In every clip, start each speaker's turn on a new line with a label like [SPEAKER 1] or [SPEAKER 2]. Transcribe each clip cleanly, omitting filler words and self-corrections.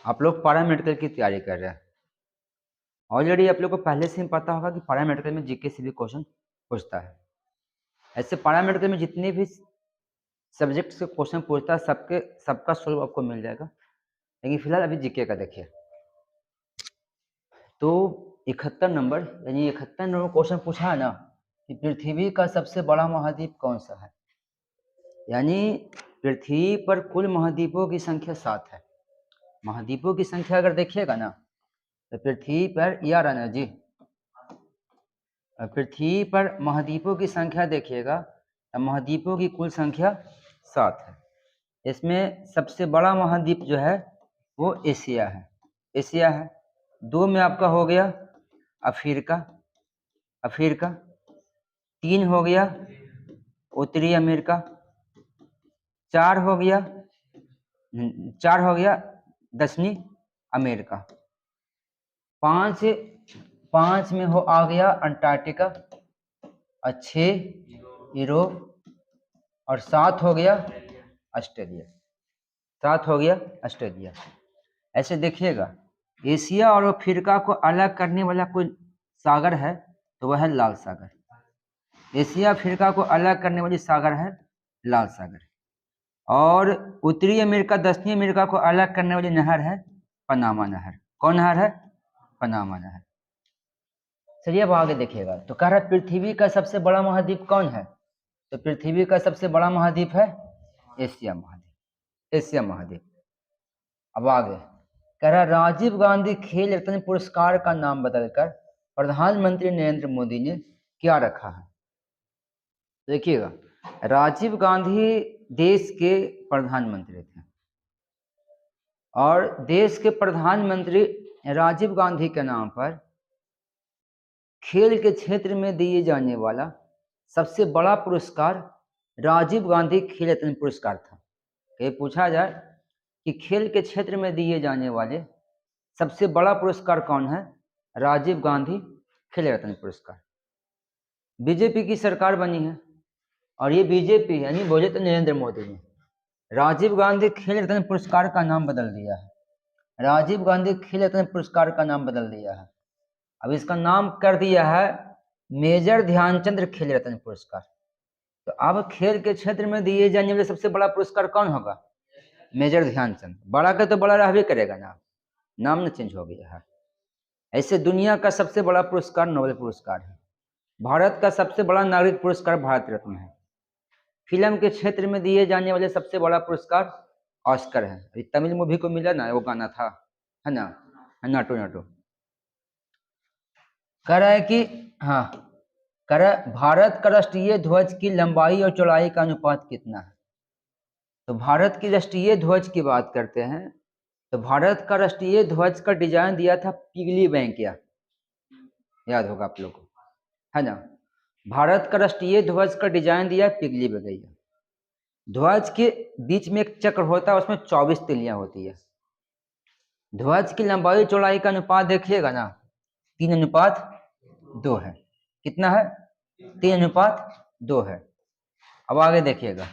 [SPEAKER 1] आप लोग पैरामेडिकल की तैयारी कर रहे हैं। ऑलरेडी आप लोग को पहले से ही पता होगा कि पैरामेडिकल में जीके से भी क्वेश्चन पूछता है। ऐसे पैरामेडिकल में जितने भी सब्जेक्ट से क्वेश्चन पूछता है सबका सोल्व आपको मिल जाएगा। लेकिन फिलहाल अभी जीके का देखिए। तो 71 नंबर यानी 71 नंबर क्वेश्चन पूछा है ना कि पृथ्वी का सबसे बड़ा महाद्वीप कौन सा है। यानी पृथ्वी पर कुल महाद्वीपों की संख्या 7 है। महाद्वीपों की संख्या अगर देखिएगा ना तो पृथ्वी पर यार आना जी, पृथ्वी पर महाद्वीपों की संख्या देखिएगा तो महाद्वीपों की कुल संख्या 7 है। इसमें सबसे बड़ा महाद्वीप जो है वो एशिया है। एशिया है। 2 में आपका हो गया अफ्रीका। 3 हो गया उत्तरी अमेरिका। 4 हो गया दक्षिणी अमेरिका। 5 में आ गया अंटार्कटिका और 6 यूरोप और 7 हो गया ऑस्ट्रेलिया। ऐसे देखिएगा एशिया और अफ्रीका को अलग करने वाला कोई सागर है तो वह है लाल सागर। एशिया अफ्रीका को अलग करने वाली सागर है लाल सागर। और उत्तरी अमेरिका दक्षिणी अमेरिका को अलग करने वाली नहर है पनामा नहर। कौन नहर है? पनामा नहर। चलिए अब आगे देखिएगा। तो कह रहा है पृथ्वी का सबसे बड़ा महाद्वीप कौन है। तो पृथ्वी का सबसे बड़ा महाद्वीप है एशिया महाद्वीप। अब आगे कह रहा राजीव गांधी खेल रत्न पुरस्कार का नाम बदलकर प्रधानमंत्री नरेंद्र मोदी ने क्या रखा है। देखिएगा राजीव गांधी देश के प्रधानमंत्री थे और देश के प्रधानमंत्री राजीव गांधी के नाम पर खेल के क्षेत्र में दिए जाने वाला सबसे बड़ा पुरस्कार राजीव गांधी खेल रत्न पुरस्कार था। ये पूछा जाए कि खेल के क्षेत्र में दिए जाने वाले सबसे बड़ा पुरस्कार कौन है, राजीव गांधी खेल रत्न पुरस्कार। बीजेपी की सरकार बनी है और ये बीजेपी यानी बोले तो नरेंद्र मोदी ने राजीव गांधी खेल रत्न पुरस्कार का नाम बदल दिया है। राजीव गांधी खेल रत्न पुरस्कार का नाम बदल दिया है। अब इसका नाम कर दिया है मेजर ध्यानचंद खेल रत्न पुरस्कार। तो अब खेल के क्षेत्र में दिए जाने वाले सबसे बड़ा पुरस्कार कौन होगा? मेजर ध्यानचंद। बड़ा का तो बड़ा रहबे करेगा ना, नाम न चेंज हो गया है। ऐसे दुनिया का सबसे बड़ा पुरस्कार नोबेल पुरस्कार है। भारत का सबसे बड़ा नागरिक पुरस्कार भारत रत्न है। फिल्म के क्षेत्र में दिए जाने वाले सबसे बड़ा पुरस्कार ऑस्कर है। अभी तमिल मूवी को मिला ना, वो गाना था है ना, नाटो नाटो। कह रहा है कि हाँ, कह रहा है भारत का राष्ट्रीय ध्वज की लंबाई और चौड़ाई का अनुपात कितना है। तो भारत की राष्ट्रीय ध्वज की बात करते हैं तो भारत का राष्ट्रीय ध्वज का डिजाइन दिया था पिगली बैंकिया, याद होगा आप लोग को, है ना। भारत का राष्ट्रीय ध्वज का डिजाइन दिया पिगली बैंकिया। ध्वज के बीच में एक चक्र होता है, उसमें 24 तिलियां होती है। ध्वज की लंबाई चौड़ाई का अनुपात देखिएगा ना 3:2 है। कितना है? 3:2 है। अब आगे देखिएगा,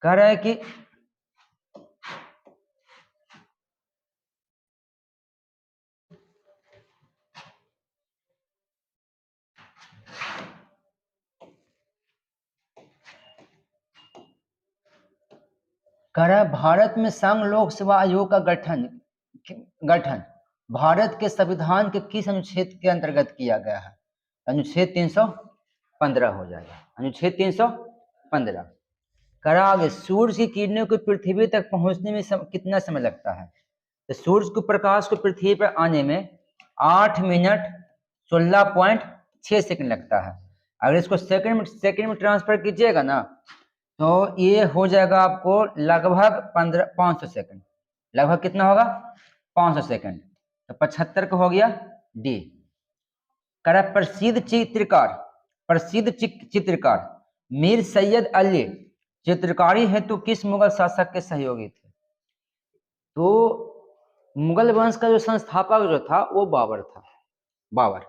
[SPEAKER 1] कह रहा है कि भारत में संघ लोक सेवा आयोग का गठन भारत के संविधान के किस अनुच्छेद के अंतर्गत किया गया है? अनुच्छेद 315 हो जाएगा। अनुच्छेद 315। आगे सूर्य की किरणों को पृथ्वी तक पहुंचने में कितना समय लगता है? तो सूर्य के प्रकाश को पृथ्वी पर आने में 8 मिनट 16.6 सेकंड लगता है। अगर इसको सेकंड में ट्रांसफर कीजिएगा ना तो ये हो जाएगा आपको लगभग 500 सेकंड। लगभग कितना होगा? 500 सेकंड। तो 75 का हो गया डी। प्रसिद्ध चित्रकार मीर सैयद अली चित्रकारी हेतु किस मुगल शासक के सहयोगी थे? तो मुगल वंश का जो संस्थापक जो था वो बाबर था। बाबर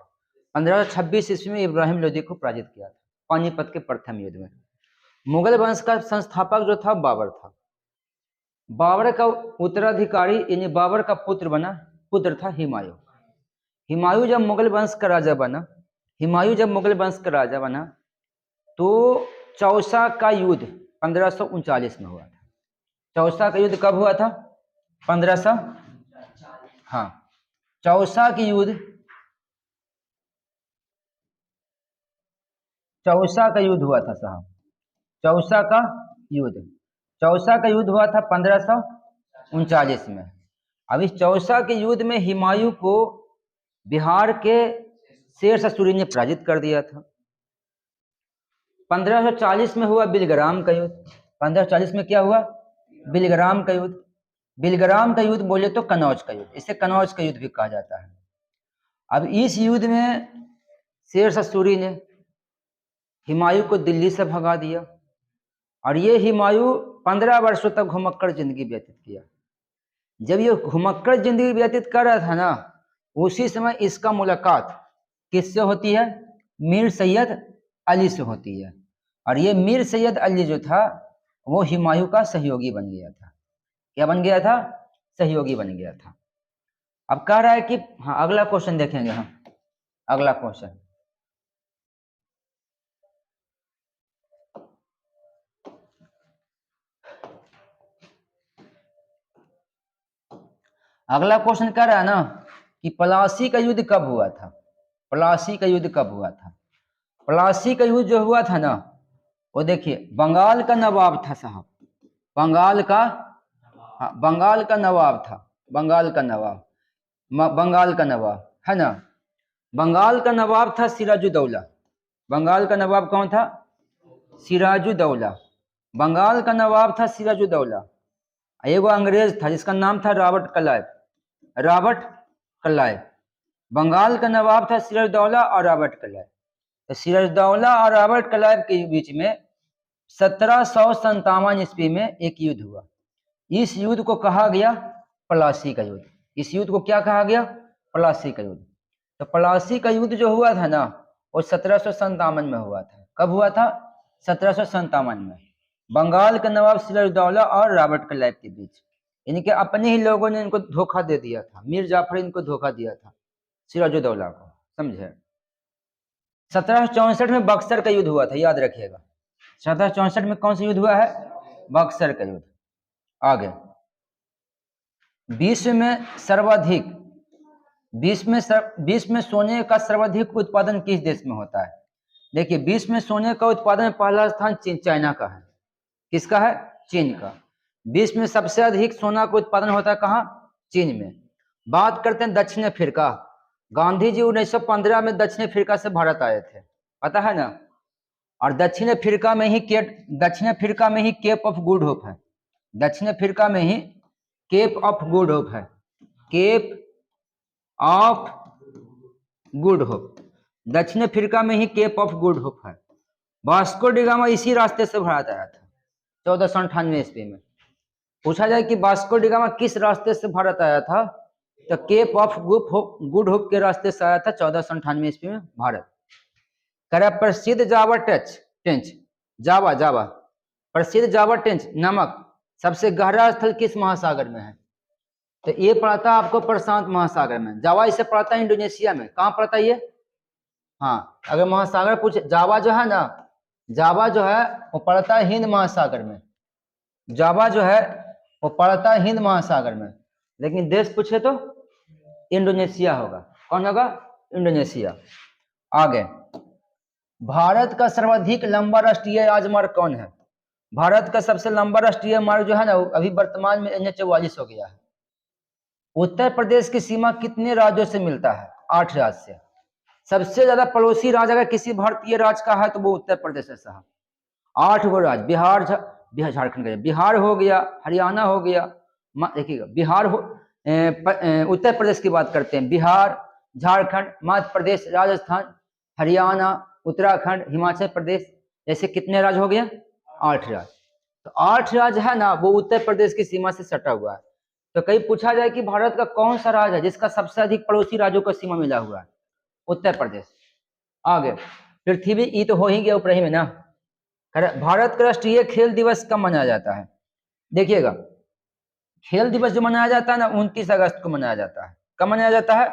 [SPEAKER 1] 1526 ईस्वी में इब्राहिम लोदी को पराजित किया था पानीपत के प्रथम युद्ध में। मुगल वंश का संस्थापक जो था बाबर था। बाबर का उत्तराधिकारी यानी बाबर का पुत्र था हुमायूं। हुमायूं जब मुगल वंश का राजा बना, हुमायूं जब मुगल वंश का राजा बना तो चौसा का युद्ध 1539 में हुआ था। चौसा का युद्ध कब हुआ था? 1500, हाँ, चौसा की युद्ध, चौसा का युद्ध हुआ था साहब, चौसा का युद्ध, चौसा का युद्ध हुआ था 1539 में। अब इस चौसा के युद्ध में हुमायूं को बिहार के शेर शाह सूरी ने पराजित कर दिया था। 1540 में हुआ बिलग्राम का युद्ध। 1540 में क्या हुआ? बिलग्राम का युद्ध। बिलग्राम का युद्ध बोले तो कनौज का युद्ध, इसे कनौज का युद्ध भी कहा जाता है। अब इस युद्ध में शेर शाह सूरी ने हुमायूं को दिल्ली से भगा दिया और ये हुमायूं 15 वर्षों तक घुमक्कड़ जिंदगी व्यतीत किया। जब ये घुमक्कड़ जिंदगी व्यतीत कर रहा था ना, उसी समय इसका मुलाकात किससे होती है? मीर सैयद अली से होती है। और ये मीर सैयद अली जो था वो हुमायूं का सहयोगी बन गया था। क्या बन गया था? सहयोगी बन गया था। अब कह रहा है कि हाँ, अगला क्वेश्चन देखेंगे हम। अगला क्वेश्चन, अगला क्वेश्चन कह रहा है ना कि प्लासी का युद्ध कब हुआ था? प्लासी का युद्ध कब हुआ था? प्लासी का युद्ध जो हुआ था ना, वो देखिए बंगाल का नवाब था साहब, बंगाल का, हाँ, बंगाल का नवाब था, बंगाल का नवाब, बंगाल का नवाब है ना, बंगाल का नवाब था सिराजुद्दौला। बंगाल का नवाब कौन था? सिराजुद्दौला। बंगाल का नवाब था सिराजुद्दौला। एगो अंग्रेज था जिसका नाम था Robert Clive, Robert Clive. Bengal का नवाब था सिराजुद्दौला और रॉबर्ट क्लाइव। तो सिराजुद्दौला और रॉबर्ट क्लाइव के बीच में 1757 ईस्वी में एक युद्ध हुआ। इस युद्ध को कहा गया प्लासी का युद्ध। इस युद्ध को क्या कहा गया? प्लासी का युद्ध। तो प्लासी का युद्ध जो हुआ था ना, वो 1757 में हुआ था। कब हुआ था? 1757 में। बंगाल के नवाब सिराजुद्दौला और रॉबर्ट क्लाइव के बीच। इनके अपने ही लोगों ने इनको धोखा दे दिया था, मीर जाफर इनको धोखा दिया था सिराजुद्दौला को, समझे। 1764 में बक्सर का युद्ध हुआ था, याद रखिएगा। 1764 में कौन सा युद्ध हुआ है? बक्सर का युद्ध। आगे, विश्व में सर्वाधिक, विश्व में सोने का सर्वाधिक उत्पादन किस देश में होता है? देखिए, विश्व में सोने का उत्पादन पहला स्थान चाइना का है। किसका है? चीन का। विश्व में सबसे अधिक सोना का उत्पादन होता है कहाँ? चीन में। बात करते हैं दक्षिण अफ्रीका। गांधी जी 1915 में दक्षिण अफ्रीका से भारत आए थे, पता है ना। और दक्षिण अफ्रीका में he kept of good hope है। दक्षिण अफ्रीका में he kept of good hope है, केप ऑफ गुड होप। दक्षिण अफ्रीका में he kept of good hope है। वास्को डी गामा इसी रास्ते से भारत आया था 1498 ईस्वी में। पूछा जाए कि वास्को डी गामा किस रास्ते से भारत आया था, तो केप ऑफ गुड होप के रास्ते से आया था 1498 ईस्वी में भारत। करे प्रसिद्ध जावा टेंच, जावा प्रसिद्ध जावा टेंच नामक सबसे गहरा स्थल किस महासागर में है? तो ये पड़ता है आपको प्रशांत महासागर में। जावा इसे पड़ता है इंडोनेशिया में। कहाँ पड़ता है ये? हाँ, अगर महासागर पूछे, जावा जो है ना, जावा जो है वो पड़ता है हिंद महासागर में। जावा जो है वो पड़ता है हिंद महासागर में, लेकिन देश पूछे तो इंडोनेशिया होगा। कौन होगा? इंडोनेशिया। आगे, भारत का सर्वाधिक लंबा राष्ट्रीय राजमार्ग कौन है? भारत का सबसे लंबा राष्ट्रीय मार्ग जो है ना, अभी वर्तमान में NH-44 हो गया है। उत्तर प्रदेश की सीमा कितने राज्यों से मिलता है? 8 राज्य से। सबसे ज्यादा पड़ोसी राज्य अगर किसी भारतीय राज्य का है तो वो उत्तर प्रदेश है साहब। 8 गो राज्य, बिहार झारखंड का, बिहार हो गया, हरियाणा हो गया, देखिएगा बिहार हो, उत्तर प्रदेश की बात करते हैं, बिहार, झारखंड, मध्य प्रदेश, राजस्थान, हरियाणा, उत्तराखंड, हिमाचल प्रदेश, ऐसे कितने राज्य हो गए? 8 राज्य। तो 8 राज्य है ना, वो उत्तर प्रदेश की सीमा से सटा हुआ है। तो कहीं पूछा जाए कि भारत का कौन सा राज्य है जिसका सबसे अधिक पड़ोसी राज्यों का सीमा मिला हुआ है? उत्तर प्रदेश। आगे, पृथ्वी ई तो हो ही गया ऊपर ही में ना। भारत का राष्ट्रीय खेल दिवस कब मनाया जाता है? देखिएगा, खेल दिवस जो मनाया जाता है ना 29 अगस्त को मनाया जाता है। कब मनाया जाता है?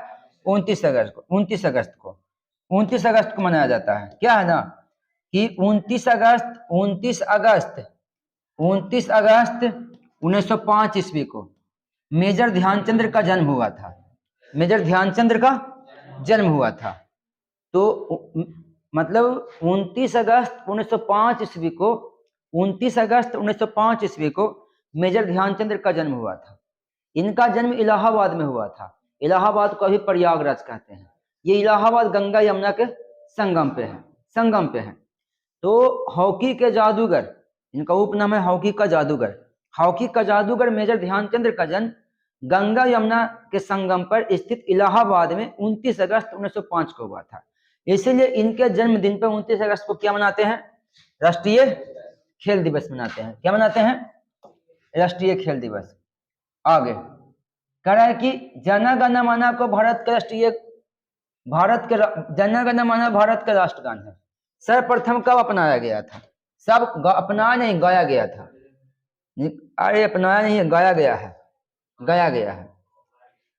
[SPEAKER 1] 29 अगस्त को। 29 अगस्त को 29 अगस्त को मनाया जाता है। क्या है ना कि 29 अगस्त 29 अगस्त 29 अगस्त 1905 ईस्वी को मेजर ध्यानचंद्र का जन्म हुआ था। मेजर ध्यानचंद्र का जन्म हुआ था। तो मतलब 29 अगस्त 1905 ईस्वी को 29 अगस्त 1905 ईस्वी को मेजर ध्यानचंद्र का जन्म हुआ था। इनका जन्म इलाहाबाद में हुआ था। इलाहाबाद को अभी प्रयागराज कहते हैं। ये इलाहाबाद गंगा यमुना के संगम पे है, संगम पे है। तो हॉकी के जादूगर, इनका उपनाम है हॉकी का जादूगर। हॉकी का जादूगर मेजर ध्यानचंद्र का जन्म गंगा यमुना के संगम पर स्थित इलाहाबाद में 29 अगस्त 1905 को हुआ था। इसीलिए इनके जन्मदिन पर 29 अगस्त को क्या मनाते हैं? राष्ट्रीय खेल दिवस मनाते हैं। क्या मनाते हैं? राष्ट्रीय खेल दिवस। आगे कह रहा है कि जन गण मन को भारत के राष्ट्रीय जन गण मन भारत का राष्ट्रगान है। सर्वप्रथम कब अपनाया गया था? सब अपनाया नहीं, गाया गया था। अरे अपनाया नहीं है, गाया गया है, गाया गया है।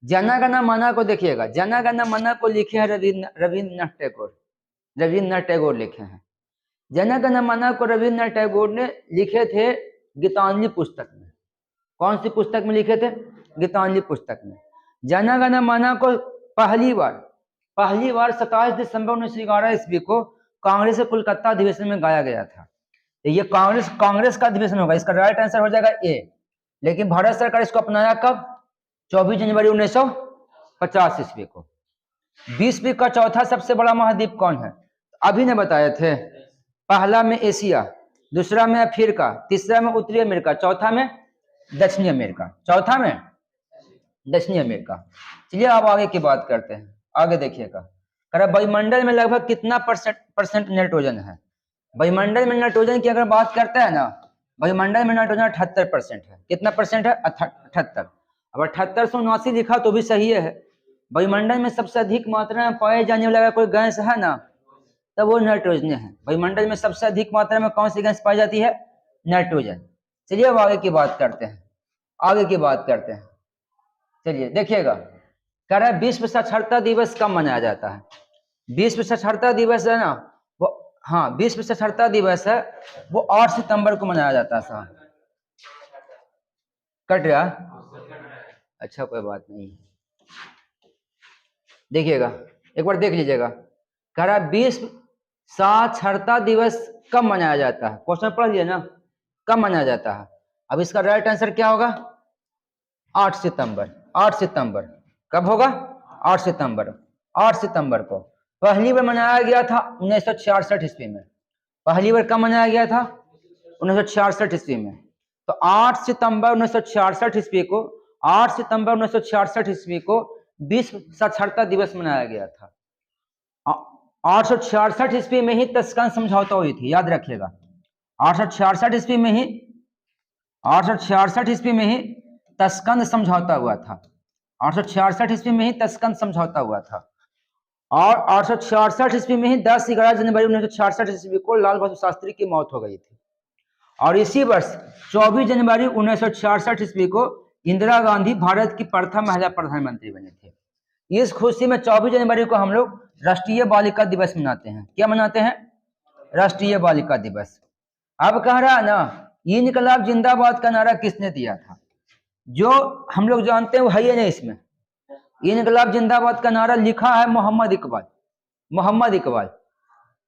[SPEAKER 1] जन गण मन को देखिएगा, जन गण मन को लिखे हैं रविन्द्रनाथ टैगोर। रविन्द्रनाथ टैगोर लिखे हैं। जन गण मन को रविन्द्रनाथ टैगोर ने लिखे थे गीतांजलि पुस्तक में। कौन सी पुस्तक में लिखे थे? गीतांजलि पुस्तक में। जन गण मन को पहली बार 27 दिसंबर 1911 ईस्वी को कांग्रेस के कोलकाता अधिवेशन में गाया गया था। तो ये कांग्रेस का अधिवेशन होगा, इसका राइट आंसर हो जाएगा ए। लेकिन भारत सरकार इसको अपनाया कब? 24 जनवरी 1950 ईस्वी को। विश्व का चौथा सबसे बड़ा महाद्वीप कौन है? अभी ने बताए थे। पहला में एशिया, दूसरा में अफ्रीका, तीसरा में उत्तरी अमेरिका, चौथा में दक्षिणी अमेरिका। चौथा में दक्षिणी अमेरिका। चलिए अब आगे की बात करते हैं। आगे देखिएगा, वायुमंडल में लगभग कितना परसेंट नाइट्रोजन है? वायुमंडल में नाइट्रोजन की अगर बात करते हैं ना, वायुमंडल में नाइट्रोजन 78% है। कितना परसेंट है? 78। अब 78 से 79 लिखा तो भी सही है। वायुमंडल में सबसे अधिक मात्रा में पाए जाने वाला कोई गैस है ना, तब वो नाइट्रोजन है। वायुमंडल में सबसे अधिक मात्रा में कौन सी गैस पाई जाती है? नाइट्रोजन। चलिए अब आगे की बात करते हैं। आगे की बात करते हैं। चलिए देखिएगा, कह रहा है विश्व साक्षरता दिवस कब मनाया जाता है? विश्व साक्षरता दिवस है ना वो, हाँ विश्व साक्षरता दिवस है वो 8 सितंबर को मनाया जाता है। साहब कट रहा? अच्छा कोई बात नहीं, देखिएगा एक बार देख लीजिएगा। कह रहा है विश्व साक्षरता दिवस कब मनाया जाता है? क्वेश्चन पढ़ लिया ना, कब मनाया जाता है? अब इसका राइट आंसर क्या होगा? 8 सितंबर। 8 सितंबर कब होगा? 8 सितंबर। 8 सितंबर को पहली बार मनाया गया था 1966 ईस्वी में। पहली बार कब मनाया गया था? 1966 ईस्वी में। तो 8 सितंबर 1966 ईस्वी को 8 सितंबर 1966 ईस्वी को विश्व साक्षरता दिवस मनाया गया था। 866 ईस्वी में ही तस्कंद समझौता हुई थी, याद रखिएगा। 866 ईस्वी में ही 866 ईस्वी में ही तस्कंद समझौता हुआ था। 866 ईस्वी में ही तस्कंद समझौता हुआ था। और 866 ईस्वी में ही 10-11 जनवरी 1966 ईस्वी को लाल बहादुर शास्त्री की मौत हो गई थी। और इसी वर्ष 24 जनवरी 1966 ईस्वी को इंदिरा गांधी भारत की प्रथम महिला प्रधानमंत्री बने थे। इस खुशी में 24 जनवरी को हम लोग राष्ट्रीय बालिका दिवस मनाते हैं। क्या मनाते हैं? राष्ट्रीय बालिका दिवस। अब कह रहा है ना, इनकलाब जिंदाबाद का नारा किसने दिया था? जो हम लोग जानते हैं वो है ही नहीं इसमें। इनकलाब जिंदाबाद का नारा लिखा है मोहम्मद इकबाल। मोहम्मद इकबाल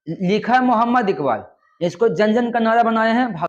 [SPEAKER 1] लिखा है, मोहम्मद इकबाल। इसको जन जन का नारा बनाए हैं